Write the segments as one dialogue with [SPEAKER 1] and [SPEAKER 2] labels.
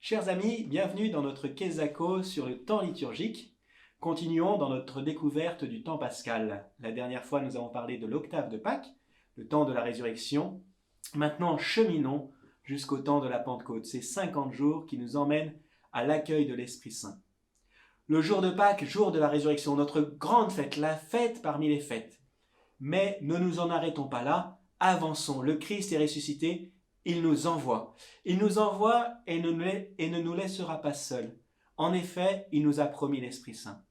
[SPEAKER 1] Chers amis, bienvenue dans notre Quesaco sur le temps liturgique. Continuons dans notre découverte du temps pascal. La dernière fois, nous avons parlé de l'octave de Pâques, le temps de la résurrection. Maintenant, cheminons jusqu'au temps de la Pentecôte, ces 50 jours qui nous emmènent à l'accueil de l'Esprit Saint. Le jour de Pâques, jour de la résurrection, notre grande fête, la fête parmi les fêtes. Mais ne nous en arrêtons pas là, avançons. Le Christ est ressuscité, il nous envoie. Il nous envoie et ne nous laissera pas seuls. En effet, il nous a promis l'Esprit Saint.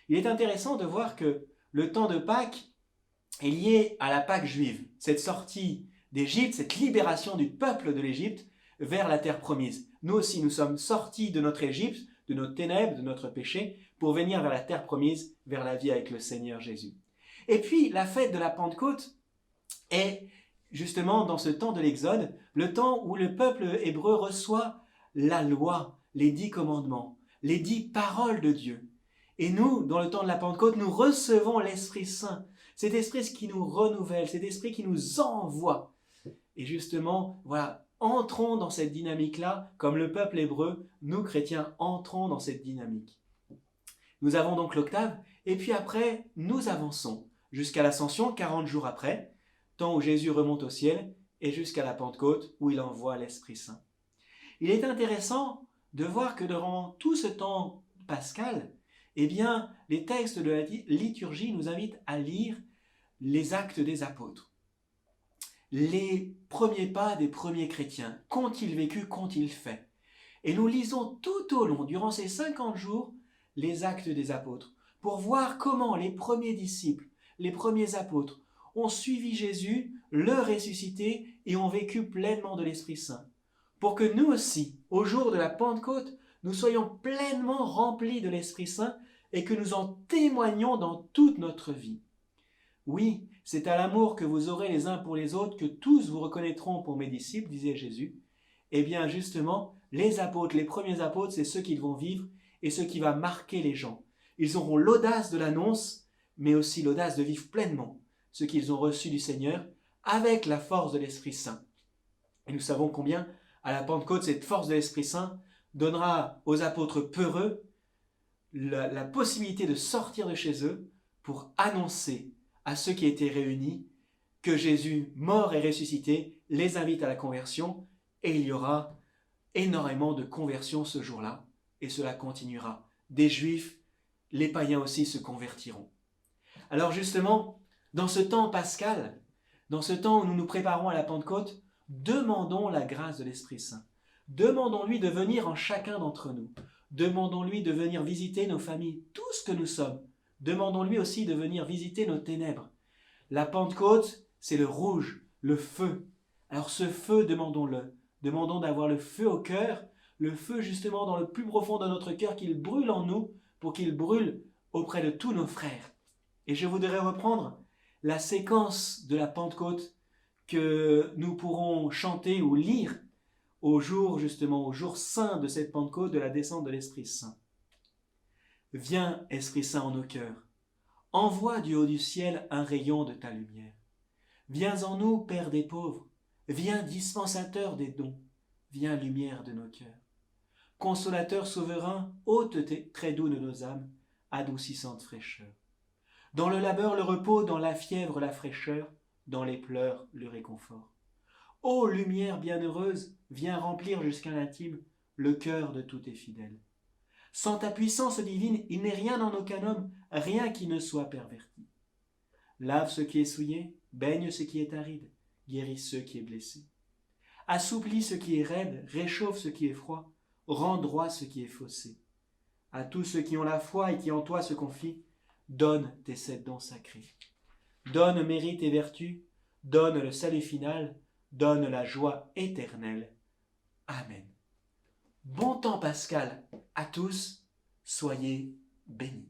[SPEAKER 1] Il est intéressant de voir que le temps de Pâques est lié à la Pâque juive, cette sortie d'Égypte, cette libération du peuple de l'Égypte vers la terre promise. Nous aussi, nous sommes sortis de notre Égypte, de nos ténèbres, de notre péché, pour venir vers la terre promise, vers la vie avec le Seigneur Jésus. Et puis, la fête de la Pentecôte est justement dans ce temps de l'Exode, le temps où le peuple hébreu reçoit la loi, les 10 commandements, les 10 paroles de Dieu. Et nous, dans le temps de la Pentecôte, nous recevons l'Esprit Saint, cet Esprit qui nous renouvelle, cet Esprit qui nous envoie. Et justement, voilà, entrons dans cette dynamique-là, comme le peuple hébreu, nous chrétiens, entrons dans cette dynamique. Nous avons donc l'octave, et puis après, nous avançons jusqu'à l'ascension, 40 jours après, temps où Jésus remonte au ciel, et jusqu'à la Pentecôte, où il envoie l'Esprit Saint. Il est intéressant de voir que durant tout ce temps pascal, eh bien, les textes de la liturgie nous invitent à lire les actes des apôtres. Les premiers pas des premiers chrétiens, qu'ont-ils vécu, qu'ont-ils fait? Et nous lisons tout au long, durant ces 50 jours, les actes des apôtres, pour voir comment les premiers disciples, les premiers apôtres, ont suivi Jésus, le ressuscité et ont vécu pleinement de l'Esprit Saint. Pour que nous aussi, au jour de la Pentecôte, nous soyons pleinement remplis de l'Esprit Saint et que nous en témoignions dans toute notre vie. Oui, c'est à l'amour que vous aurez les uns pour les autres que tous vous reconnaîtront pour mes disciples, disait Jésus. Eh bien justement, les apôtres, les premiers apôtres, c'est ceux qui vont vivre et ce qui va marquer les gens. Ils auront l'audace de l'annonce, mais aussi l'audace de vivre pleinement ce qu'ils ont reçu du Seigneur avec la force de l'Esprit Saint. Et nous savons combien, à la Pentecôte, cette force de l'Esprit Saint donnera aux apôtres peureux la possibilité de sortir de chez eux pour annoncer à ceux qui étaient réunis que Jésus, mort et ressuscité, les invite à la conversion, et il y aura énormément de conversions ce jour-là, et cela continuera. Des Juifs, les païens aussi se convertiront. Alors justement, dans ce temps pascal, dans ce temps où nous nous préparons à la Pentecôte, demandons la grâce de l'Esprit Saint. Demandons-lui de venir en chacun d'entre nous. Demandons-lui de venir visiter nos familles, tout ce que nous sommes. Demandons-lui aussi de venir visiter nos ténèbres. La Pentecôte, c'est le rouge, le feu. Alors ce feu, demandons-le. Demandons d'avoir le feu au cœur, le feu justement dans le plus profond de notre cœur, qu'il brûle en nous, pour qu'il brûle auprès de tous nos frères. Et je voudrais reprendre la séquence de la Pentecôte que nous pourrons chanter ou lire au jour saint de cette Pentecôte, de la descente de l'Esprit Saint. Viens, Esprit Saint, en nos cœurs. Envoie du haut du ciel un rayon de ta lumière. Viens en nous, Père des pauvres. Viens, dispensateur des dons. Viens, lumière de nos cœurs. Consolateur souverain, ôte très doux de nos âmes, adoucissante fraîcheur. Dans le labeur, le repos, dans la fièvre, la fraîcheur, dans les pleurs, le réconfort. Ô lumière bienheureuse, viens remplir jusqu'à l'intime le cœur de tous tes fidèles. Sans ta puissance divine, il n'est rien en aucun homme, rien qui ne soit perverti. Lave ce qui est souillé, baigne ce qui est aride, guéris ce qui est blessé. Assouplis ce qui est raide, réchauffe ce qui est froid, rends droit ce qui est faussé. À tous ceux qui ont la foi et qui en toi se confient, donne tes 7 dons sacrés. Donne mérite et vertu, donne le salut final, donne la joie éternelle. Amen. Bon temps pascal à tous, soyez bénis.